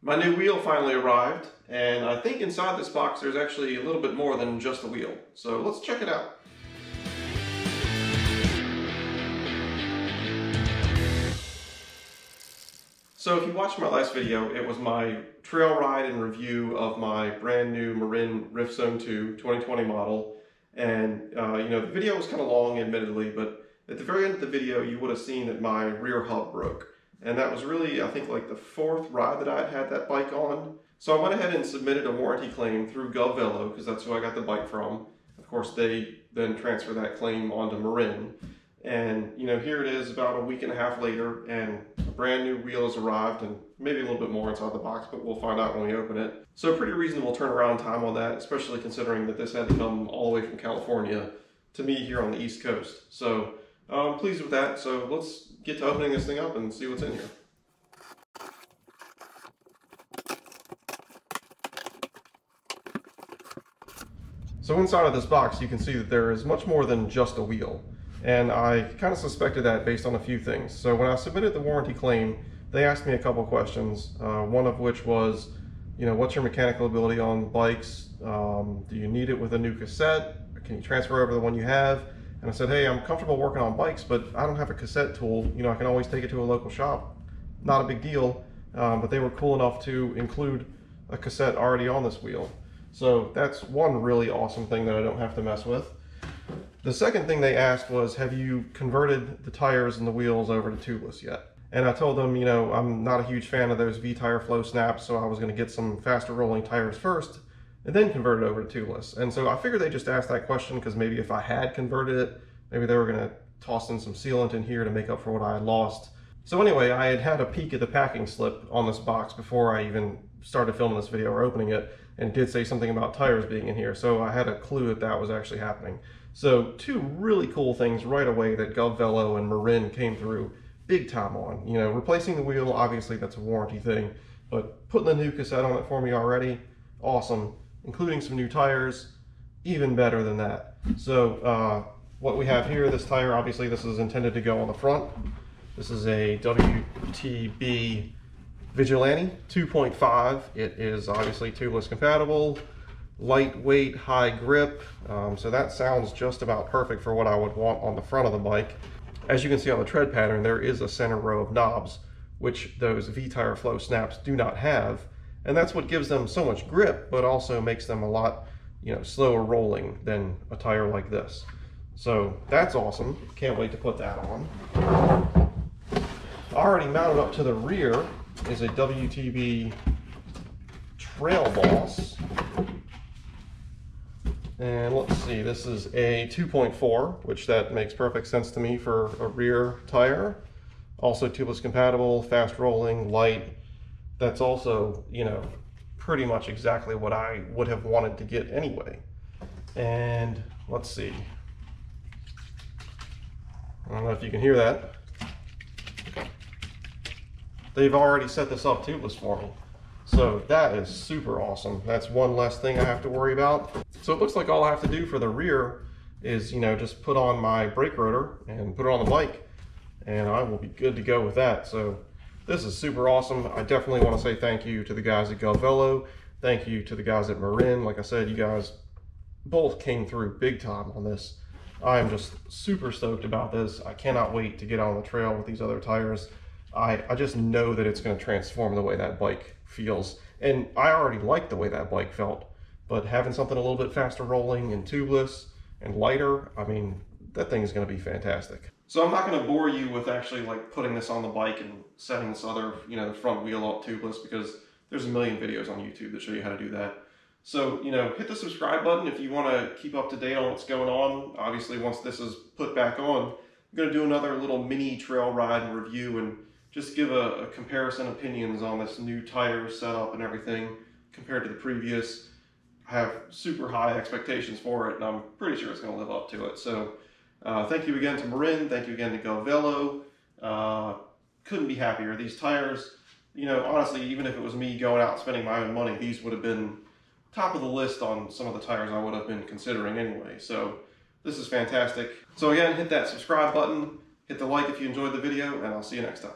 My new wheel finally arrived, and I think inside this box there's actually a little bit more than just a wheel. So let's check it out. So if you watched my last video, it was my trail ride and review of my brand new Marin Rift Zone 2 2020 model. And you know, the video was kind of long admittedly, but at the very end of the video you would have seen that my rear hub broke. And that was really, I think, like the fourth ride that I had that bike on. So I went ahead and submitted a warranty claim through GovVelo, because that's who I got the bike from. Of course, they then transfer that claim onto Marin. And, you know, here it is about a week and a half later, and a brand new wheel has arrived, and maybe a little bit more inside the box, but we'll find out when we open it. So pretty reasonable turnaround time on that, especially considering that this had to come all the way from California to me here on the East Coast. So I'm pleased with that. So let's get to opening this thing up and see what's in here. So inside of this box, you can see that there is much more than just a wheel. And I kind of suspected that based on a few things. So when I submitted the warranty claim, they asked me a couple questions. One of which was, you know, what's your mechanical ability on bikes? Do you need it with a new cassette? Can you transfer over the one you have? And I said, hey, I'm comfortable working on bikes, but I don't have a cassette tool. You know, I can always take it to a local shop. Not a big deal, but they were cool enough to include a cassette already on this wheel. So that's one really awesome thing that I don't have to mess with. The second thing they asked was, have you converted the tires and the wheels over to tubeless yet? And I told them, you know, I'm not a huge fan of those V-tire flow snaps, so I was going to get some faster rolling tires first and then convert it over to tubeless. And so I figured they just asked that question because maybe if I had converted it, maybe they were going to toss in some sealant in here to make up for what I had lost. So anyway, I had had a peek at the packing slip on this box before I even started filming this video or opening it, and it did say something about tires being in here, so I had a clue that that was actually happening. So two really cool things right away that GovVelo and Marin came through big time on. You know, replacing the wheel, obviously that's a warranty thing, but putting the new cassette on it for me already, awesome. Including some new tires, even better than that. So what we have here, this tire, obviously this is intended to go on the front. This is a WTB Vigilante 2.5. It is obviously tubeless compatible, lightweight, high grip. So that sounds just about perfect for what I would want on the front of the bike. As you can see on the tread pattern, there is a center row of knobs, which those V-tire flow snaps do not have. And that's what gives them so much grip, but also makes them a lot, you know, slower rolling than a tire like this. So that's awesome. Can't wait to put that on. Already mounted up to the rear is a WTB Trail Boss. And let's see, this is a 2.4, which that makes perfect sense to me for a rear tire. Also tubeless compatible, fast rolling, light. That's also, you know, pretty much exactly what I would have wanted to get anyway. And let's see. I don't know if you can hear that. They've already set this up tubeless for me. So that is super awesome. That's one less thing I have to worry about. So it looks like all I have to do for the rear is, you know, just put on my brake rotor and put it on the bike, and I will be good to go with that. So this is super awesome. I definitely want to say thank you to the guys at GovVelo. Thank you to the guys at Marin. Like I said, you guys both came through big time on this. I'm just super stoked about this. I cannot wait to get on the trail with these other tires. I just know that it's going to transform the way that bike feels. And I already liked the way that bike felt, but having something a little bit faster rolling and tubeless and lighter, I mean, that thing is going to be fantastic. So I'm not going to bore you with actually like putting this on the bike and setting this other, you know, the front wheel up tubeless, because there's a million videos on YouTube that show you how to do that. So, you know, hit the subscribe button if you want to keep up to date on what's going on. Obviously, once this is put back on, I'm going to do another little mini trail ride and review and just give a comparison opinions on this new tire setup and everything compared to the previous. I have super high expectations for it, and I'm pretty sure it's going to live up to it. So thank you again to Marin. Thank you again to GovVelo. Couldn't be happier. These tires, you know, honestly, even if it was me going out and spending my own money, these would have been top of the list on some of the tires I would have been considering anyway. So this is fantastic. So again, hit that subscribe button, hit the like if you enjoyed the video, and I'll see you next time.